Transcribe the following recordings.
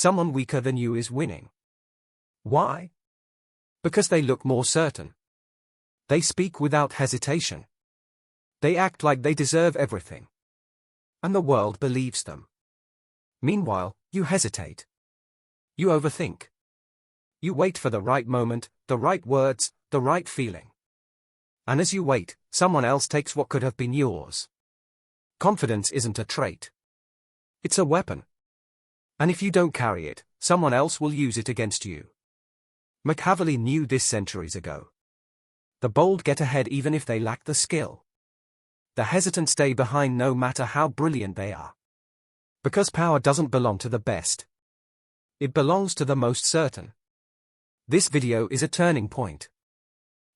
someone weaker than you is winning. Why? Because they look more certain. They speak without hesitation. They act like they deserve everything. And the world believes them. Meanwhile, you hesitate. You overthink. You wait for the right moment, the right words, the right feeling. And as you wait, someone else takes what could have been yours. Confidence isn't a trait. It's a weapon. And if you don't carry it, someone else will use it against you. Machiavelli knew this centuries ago. The bold get ahead even if they lack the skill. The hesitant stay behind no matter how brilliant they are. Because power doesn't belong to the best. It belongs to the most certain. This video is a turning point.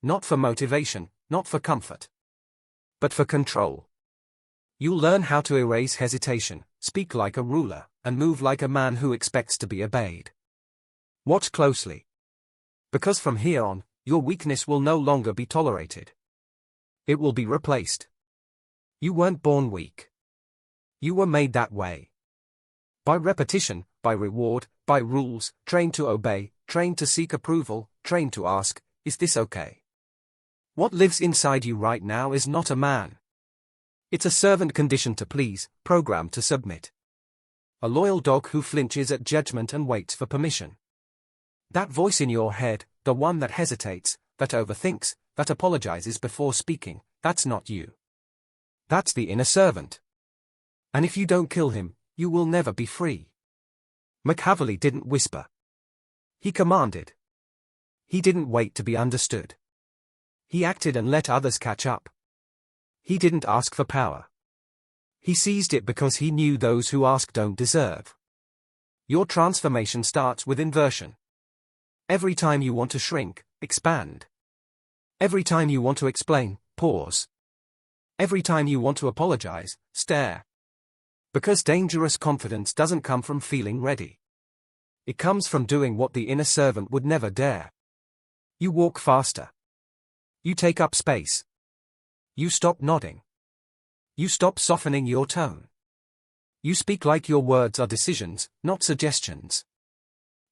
Not for motivation, not for comfort. But for control. You'll learn how to erase hesitation, speak like a ruler, and move like a man who expects to be obeyed. Watch closely. Because from here on, your weakness will no longer be tolerated. It will be replaced. You weren't born weak. You were made that way. By repetition, by reward, by rules, trained to obey, trained to seek approval, trained to ask, is this okay? What lives inside you right now is not a man. It's a servant conditioned to please, programmed to submit. A loyal dog who flinches at judgment and waits for permission. That voice in your head, the one that hesitates, that overthinks, that apologizes before speaking, that's not you. That's the inner servant. And if you don't kill him, you will never be free. Machiavelli didn't whisper. He commanded. He didn't wait to be understood. He acted and let others catch up. He didn't ask for power. He seized it because he knew those who ask don't deserve. Your transformation starts with inversion. Every time you want to shrink, expand. Every time you want to explain, pause. Every time you want to apologize, stare. Because dangerous confidence doesn't come from feeling ready. It comes from doing what the inner servant would never dare. You walk faster. You take up space. You stop nodding. You stop softening your tone. You speak like your words are decisions, not suggestions.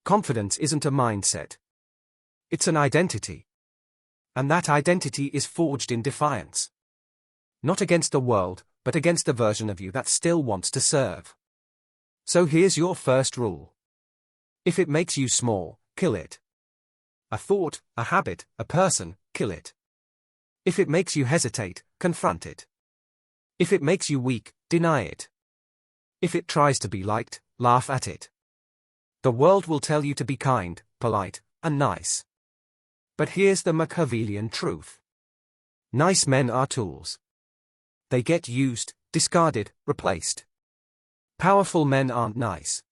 Confidence isn't a mindset. It's an identity. And that identity is forged in defiance. Not against the world, but against the version of you that still wants to serve. So here's your first rule. If it makes you small, kill it. A thought, a habit, a person, kill it. If it makes you hesitate, confront it. If it makes you weak, deny it. If it tries to be liked, laugh at it. The world will tell you to be kind, polite, and nice. But here's the Machiavellian truth. Nice men are tools. They get used, discarded, replaced. Powerful men aren't nice.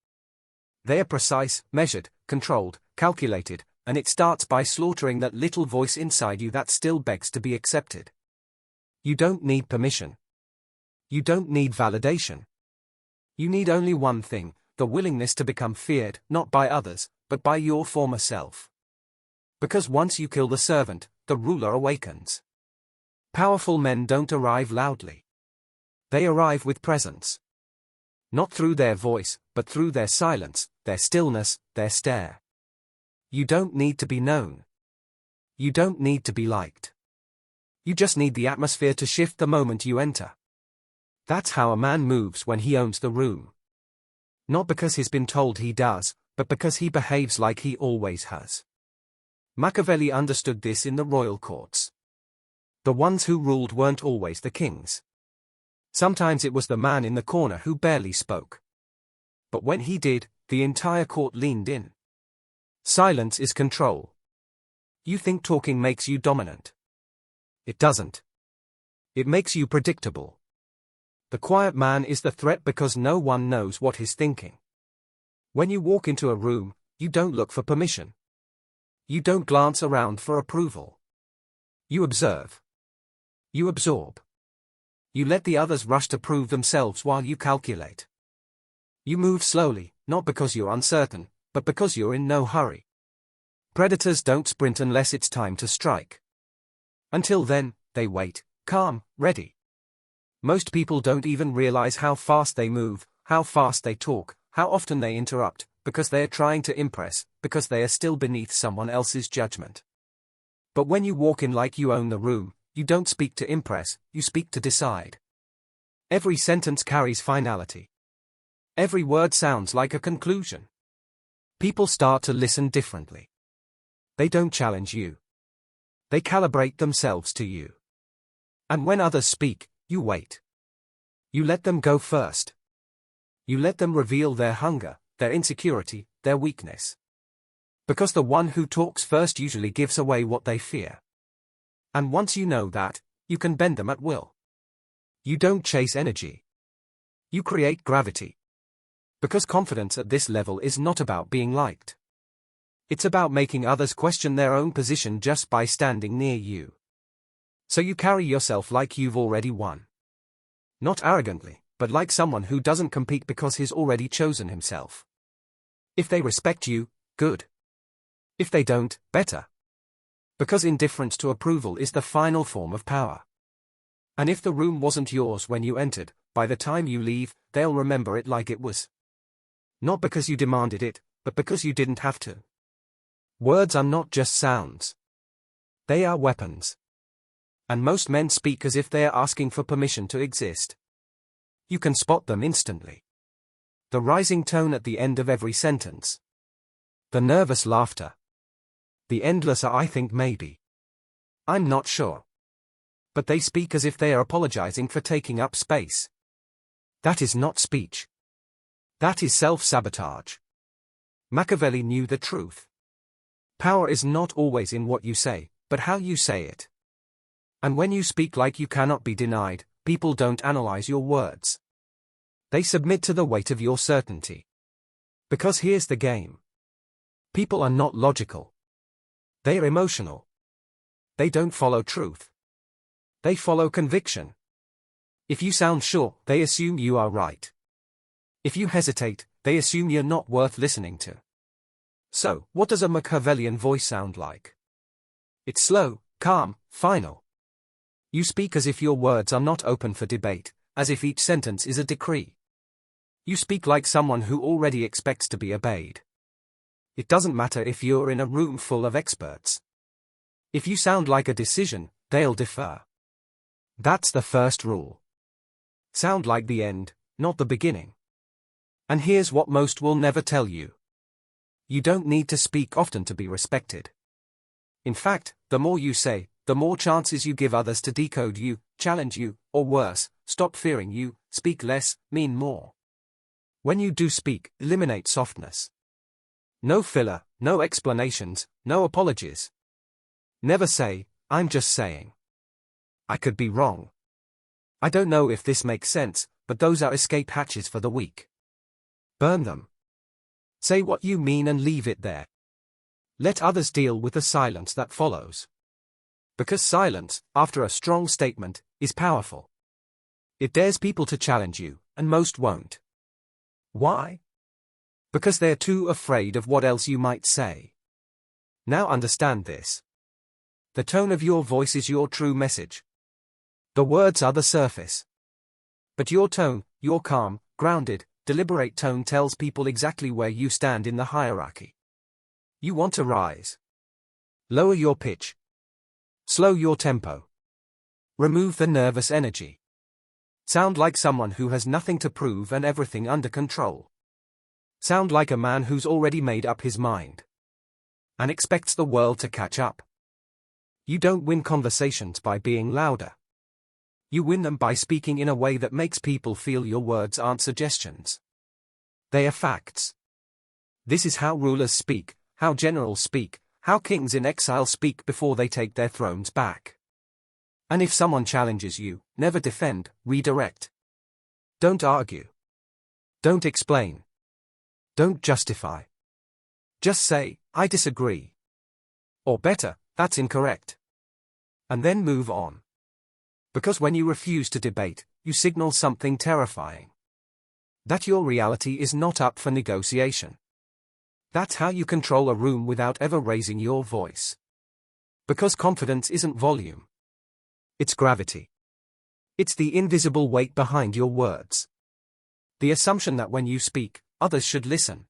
They are precise, measured, controlled, calculated, and it starts by slaughtering that little voice inside you that still begs to be accepted. You don't need permission. You don't need validation. You need only one thing, the willingness to become feared, not by others, but by your former self. Because once you kill the servant, the ruler awakens. Powerful men don't arrive loudly. They arrive with presence. Not through their voice, but through their silence, their stillness, their stare. You don't need to be known. You don't need to be liked. You just need the atmosphere to shift the moment you enter. That's how a man moves when he owns the room. Not because he's been told he does, but because he behaves like he always has. Machiavelli understood this in the royal courts. The ones who ruled weren't always the kings. Sometimes it was the man in the corner who barely spoke. But when he did, the entire court leaned in. Silence is control. You think talking makes you dominant. It doesn't. It makes you predictable. The quiet man is the threat because no one knows what he's thinking. When you walk into a room, you don't look for permission. You don't glance around for approval. You observe. You absorb. You let the others rush to prove themselves while you calculate. You move slowly, not because you're uncertain, but because you're in no hurry. Predators don't sprint unless it's time to strike. Until then, they wait, calm, ready. Most people don't even realize how fast they move, how fast they talk, how often they interrupt, because they are trying to impress, because they are still beneath someone else's judgment. But when you walk in like you own the room, you don't speak to impress, you speak to decide. Every sentence carries finality. Every word sounds like a conclusion. People start to listen differently. They don't challenge you. They calibrate themselves to you. And when others speak, you wait. You let them go first. You let them reveal their hunger, their insecurity, their weakness. Because the one who talks first usually gives away what they fear. And once you know that, you can bend them at will. You don't chase energy. You create gravity. Because confidence at this level is not about being liked. It's about making others question their own position just by standing near you. So you carry yourself like you've already won. Not arrogantly, but like someone who doesn't compete because he's already chosen himself. If they respect you, good. If they don't, better. Because indifference to approval is the final form of power. And if the room wasn't yours when you entered, by the time you leave, they'll remember it like it was. Not because you demanded it, but because you didn't have to. Words are not just sounds. They are weapons. And most men speak as if they are asking for permission to exist. You can spot them instantly. The rising tone at the end of every sentence. The nervous laughter. The endless I think maybe. I'm not sure. But they speak as if they are apologizing for taking up space. That is not speech. That is self-sabotage. Machiavelli knew the truth. Power is not always in what you say, but how you say it. And when you speak like you cannot be denied, people don't analyze your words. They submit to the weight of your certainty. Because here's the game. People are not logical. They are emotional. They don't follow truth. They follow conviction. If you sound sure, they assume you are right. If you hesitate, they assume you're not worth listening to. So, what does a Machiavellian voice sound like? It's slow, calm, final. You speak as if your words are not open for debate, as if each sentence is a decree. You speak like someone who already expects to be obeyed. It doesn't matter if you're in a room full of experts. If you sound like a decision, they'll defer. That's the first rule. Sound like the end, not the beginning. And here's what most will never tell you. You don't need to speak often to be respected. In fact, the more you say, the more chances you give others to decode you, challenge you, or worse, stop fearing you. Speak less, mean more. When you do speak, eliminate softness. No filler, no explanations, no apologies. Never say, I'm just saying. I could be wrong. I don't know if this makes sense, but those are escape hatches for the weak. Burn them. Say what you mean and leave it there. Let others deal with the silence that follows. Because silence, after a strong statement, is powerful. It dares people to challenge you, and most won't. Why? Because they're too afraid of what else you might say. Now understand this. The tone of your voice is your true message. The words are the surface. But your tone, your calm, grounded, deliberate tone tells people exactly where you stand in the hierarchy. You want to rise. Lower your pitch. Slow your tempo. Remove the nervous energy. Sound like someone who has nothing to prove and everything under control. Sound like a man who's already made up his mind. And expects the world to catch up. You don't win conversations by being louder. You win them by speaking in a way that makes people feel your words aren't suggestions. They are facts. This is how rulers speak, how generals speak, how kings in exile speak before they take their thrones back. And if someone challenges you, never defend, redirect. Don't argue. Don't explain. Don't justify. Just say, I disagree. Or better, that's incorrect. And then move on. Because when you refuse to debate, you signal something terrifying. That your reality is not up for negotiation. That's how you control a room without ever raising your voice. Because confidence isn't volume. It's gravity. It's the invisible weight behind your words. The assumption that when you speak, others should listen.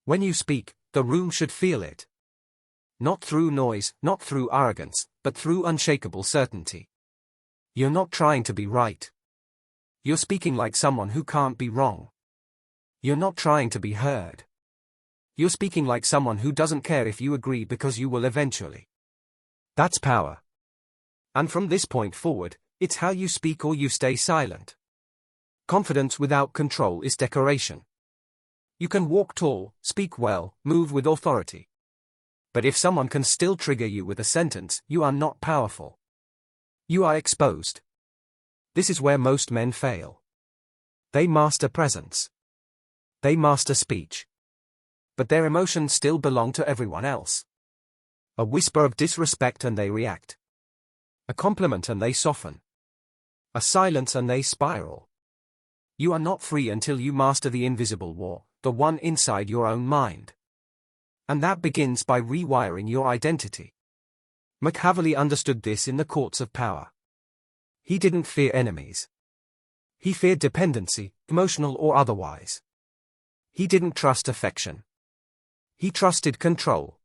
When you speak, the room should feel it. Not through noise, not through arrogance, but through unshakable certainty. You're not trying to be right. You're speaking like someone who can't be wrong. You're not trying to be heard. You're speaking like someone who doesn't care if you agree because you will eventually. That's power. And from this point forward, it's how you speak or you stay silent. Confidence without control is decoration. You can walk tall, speak well, move with authority. But if someone can still trigger you with a sentence, you are not powerful. You are exposed. This is where most men fail. They master presence. They master speech. But their emotions still belong to everyone else. A whisper of disrespect and they react. A compliment and they soften. A silence and they spiral. You are not free until you master the invisible war, the one inside your own mind. And that begins by rewiring your identity. Machiavelli understood this in the courts of power. He didn't fear enemies. He feared dependency, emotional or otherwise. He didn't trust affection. He trusted control.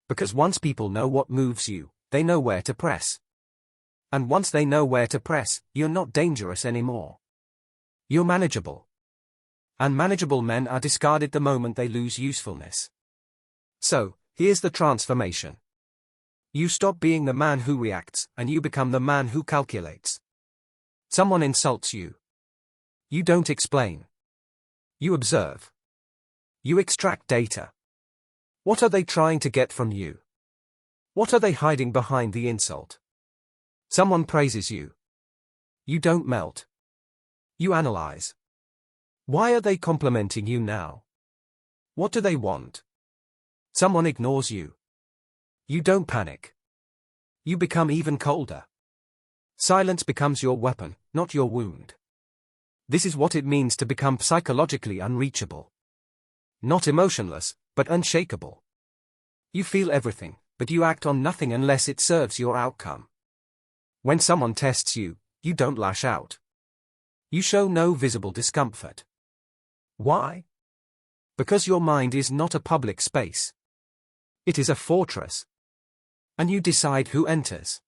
Because once people know what moves you, they know where to press. And once they know where to press, you're not dangerous anymore. You're manageable. And manageable men are discarded the moment they lose usefulness. So, here's the transformation. You stop being the man who reacts, and you become the man who calculates. Someone insults you. You don't explain. You observe. You extract data. What are they trying to get from you? What are they hiding behind the insult? Someone praises you. You don't melt. You analyze. Why are they complimenting you now? What do they want? Someone ignores you. You don't panic. You become even colder. Silence becomes your weapon, not your wound. This is what it means to become psychologically unreachable. Not emotionless, but unshakable. You feel everything, but you act on nothing unless it serves your outcome. When someone tests you, you don't lash out. You show no visible discomfort. Why? Because your mind is not a public space. It is a fortress. And you decide who enters.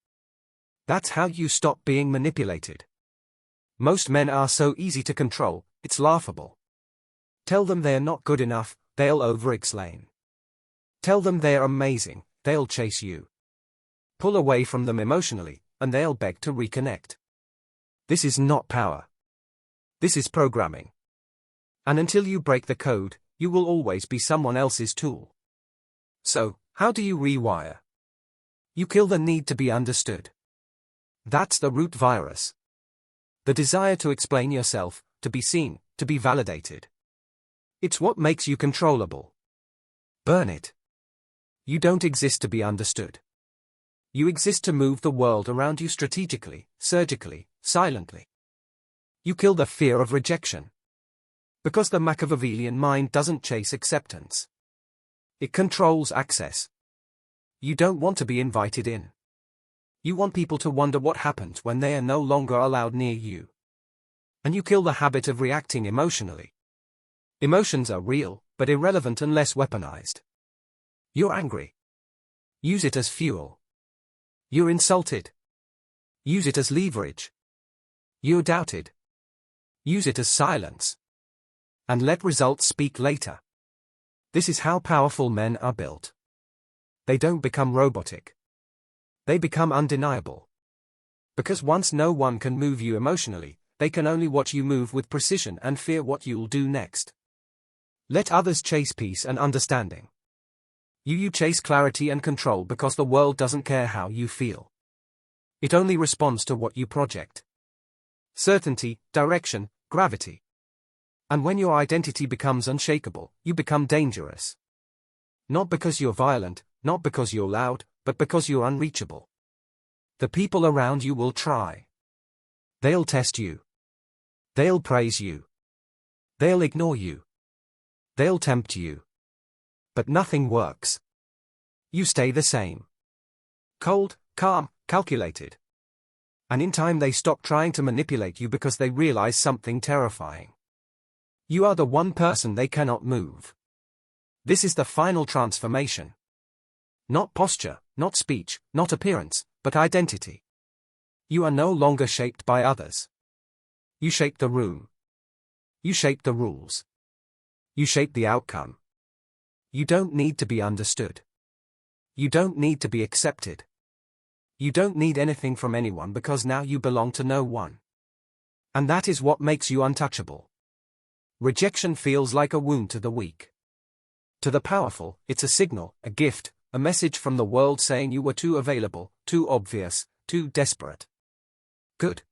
That's how you stop being manipulated. Most men are so easy to control, it's laughable. Tell them they're not good enough, they'll over-explain. Tell them they're amazing, they'll chase you. Pull away from them emotionally, and they'll beg to reconnect. This is not power. This is programming. And until you break the code, you will always be someone else's tool. So, how do you rewire? You kill the need to be understood. That's the root virus. The desire to explain yourself, to be seen, to be validated. It's what makes you controllable. Burn it. You don't exist to be understood. You exist to move the world around you strategically, surgically, silently. You kill the fear of rejection. Because the Machiavellian mind doesn't chase acceptance. It controls access. You don't want to be invited in. You want people to wonder what happens when they are no longer allowed near you. And you kill the habit of reacting emotionally. Emotions are real, but irrelevant unless weaponized. You're angry. Use it as fuel. You're insulted. Use it as leverage. You're doubted. Use it as silence. And let results speak later. This is how powerful men are built. They don't become robotic. They become undeniable. Because once no one can move you emotionally, they can only watch you move with precision and fear what you'll do next. Let others chase peace and understanding. You chase clarity and control because the world doesn't care how you feel. It only responds to what you project. Certainty, direction, gravity. And when your identity becomes unshakable, you become dangerous. Not because you're violent, not because you're loud, but because you're unreachable. The people around you will try. They'll test you. They'll praise you. They'll ignore you. They'll tempt you. But nothing works. You stay the same. Cold, calm, calculated. And in time they stop trying to manipulate you because they realize something terrifying. You are the one person they cannot move. This is the final transformation. Not posture, not speech, not appearance, but identity. You are no longer shaped by others. You shape the room. You shape the rules. You shape the outcome. You don't need to be understood. You don't need to be accepted. You don't need anything from anyone because now you belong to no one. And that is what makes you untouchable. Rejection feels like a wound to the weak. To the powerful, it's a signal, a gift, a message from the world saying you were too available, too obvious, too desperate. Good.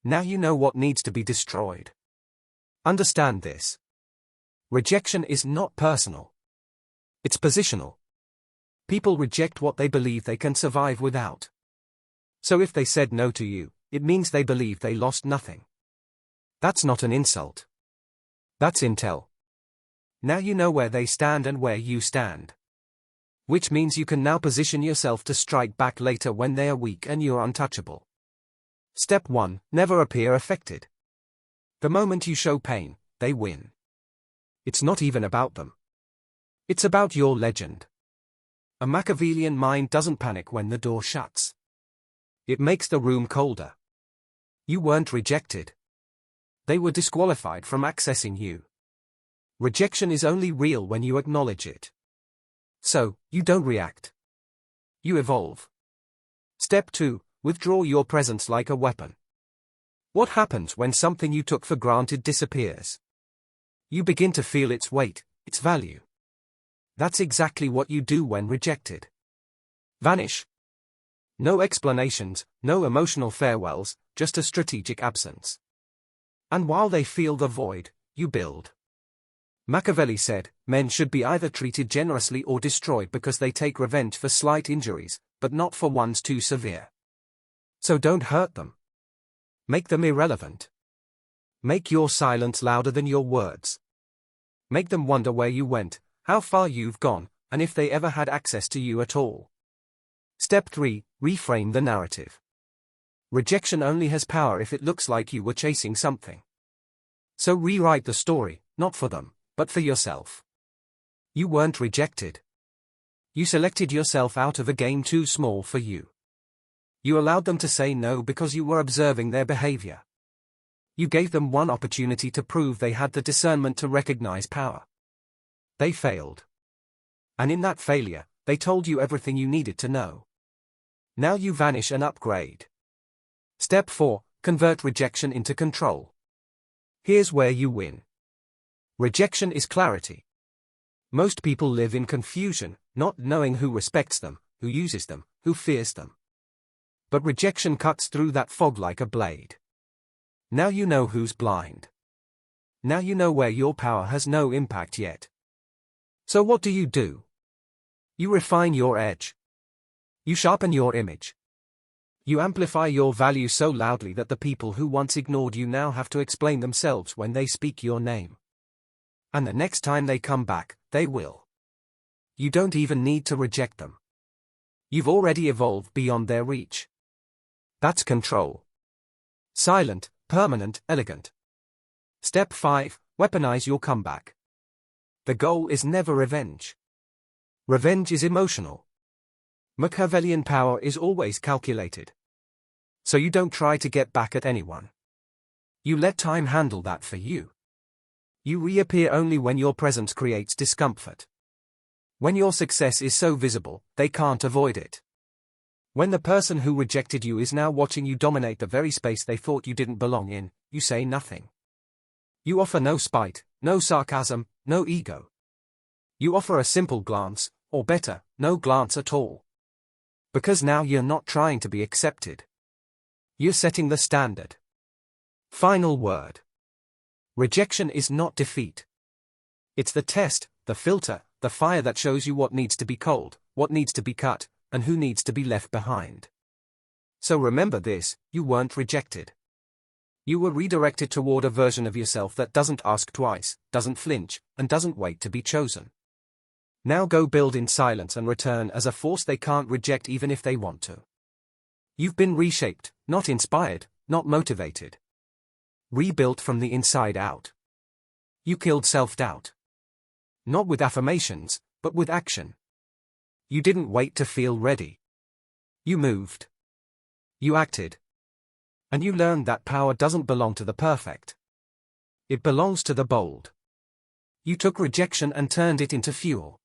Now you know what needs to be destroyed. Understand this. Rejection is not personal. It's positional. People reject what they believe they can survive without. So if they said no to you, it means they believe they lost nothing. That's not an insult. That's intel. Now you know where they stand and where you stand. Which means you can now position yourself to strike back later when they are weak and you're untouchable. Step 1. Never appear affected. The moment you show pain, they win. It's not even about them. It's about your legend. A Machiavellian mind doesn't panic when the door shuts. It makes the room colder. You weren't rejected. They were disqualified from accessing you. Rejection is only real when you acknowledge it. So, you don't react. You evolve. Step 2. Withdraw your presence like a weapon. What happens when something you took for granted disappears? You begin to feel its weight, its value. That's exactly what you do when rejected. Vanish. No explanations, no emotional farewells, just a strategic absence. And while they feel the void, you build. Machiavelli said, men should be either treated generously or destroyed because they take revenge for slight injuries, but not for ones too severe. So don't hurt them. Make them irrelevant. Make your silence louder than your words. Make them wonder where you went, how far you've gone, and if they ever had access to you at all. Step 3. Reframe the narrative. Rejection only has power if it looks like you were chasing something. So rewrite the story, not for them, but for yourself. You weren't rejected. You selected yourself out of a game too small for you. You allowed them to say no because you were observing their behavior. You gave them one opportunity to prove they had the discernment to recognize power. They failed. And in that failure, they told you everything you needed to know. Now you vanish and upgrade. Step 4. Convert rejection into control. Here's where you win. Rejection is clarity. Most people live in confusion, not knowing who respects them, who uses them, who fears them. But rejection cuts through that fog like a blade. Now you know who's blind. Now you know where your power has no impact yet. So what do? You refine your edge. You sharpen your image. You amplify your value so loudly that the people who once ignored you now have to explain themselves when they speak your name. And the next time they come back, they will. You don't even need to reject them. You've already evolved beyond their reach. That's control. Silent, permanent, elegant. Step 5. Weaponize your comeback. The goal is never revenge. Revenge is emotional. Machiavellian power is always calculated. So you don't try to get back at anyone. You let time handle that for you. You reappear only when your presence creates discomfort. When your success is so visible, they can't avoid it. When the person who rejected you is now watching you dominate the very space they thought you didn't belong in, you say nothing. You offer no spite, no sarcasm, no ego. You offer a simple glance, or better, no glance at all. Because now you're not trying to be accepted. You're setting the standard. Final word. Rejection is not defeat. It's the test, the filter, the fire that shows you what needs to be cold, what needs to be cut, and who needs to be left behind. So remember this, you weren't rejected. You were redirected toward a version of yourself that doesn't ask twice, doesn't flinch, and doesn't wait to be chosen. Now go build in silence and return as a force they can't reject even if they want to. You've been reshaped, not inspired, not motivated. Rebuilt from the inside out. You killed self-doubt. Not with affirmations, but with action. You didn't wait to feel ready. You moved. You acted. And you learned that power doesn't belong to the perfect. It belongs to the bold. You took rejection and turned it into fuel.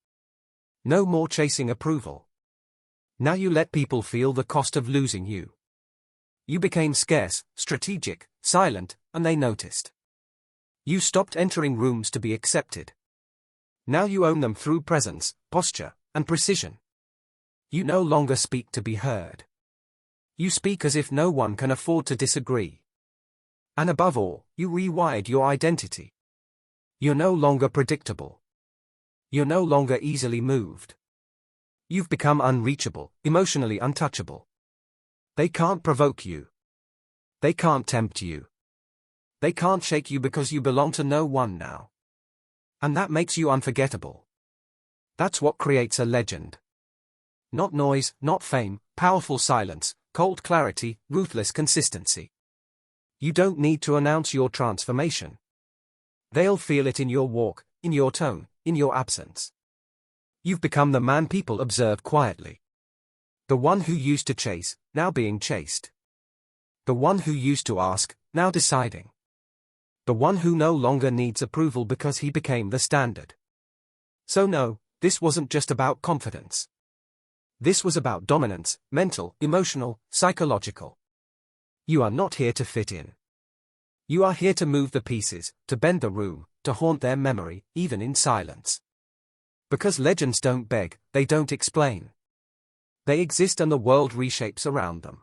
No more chasing approval. Now you let people feel the cost of losing you. You became scarce, strategic, silent, and they noticed. You stopped entering rooms to be accepted. Now you own them through presence, posture, and precision. You no longer speak to be heard. You speak as if no one can afford to disagree. And above all, you rewired your identity. You're no longer predictable. You're no longer easily moved. You've become unreachable, emotionally untouchable. They can't provoke you. They can't tempt you. They can't shake you because you belong to no one now. And that makes you unforgettable. That's what creates a legend. Not noise, not fame, powerful silence, cold clarity, ruthless consistency. You don't need to announce your transformation. They'll feel it in your walk, in your tone, in your absence. You've become the man people observe quietly. The one who used to chase, now being chased. The one who used to ask, now deciding. The one who no longer needs approval because he became the standard. So no, this wasn't just about confidence. This was about dominance, mental, emotional, psychological. You are not here to fit in. You are here to move the pieces, to bend the room, to haunt their memory, even in silence. Because legends don't beg, they don't explain. They exist and the world reshapes around them.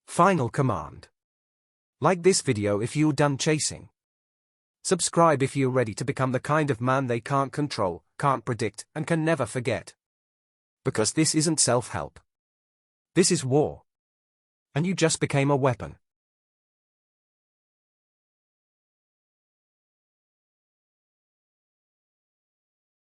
Final command. Like this video if you're done chasing. Subscribe if you're ready to become the kind of man they can't control, can't predict, and can never forget. Because this isn't self-help. This is war. And you just became a weapon.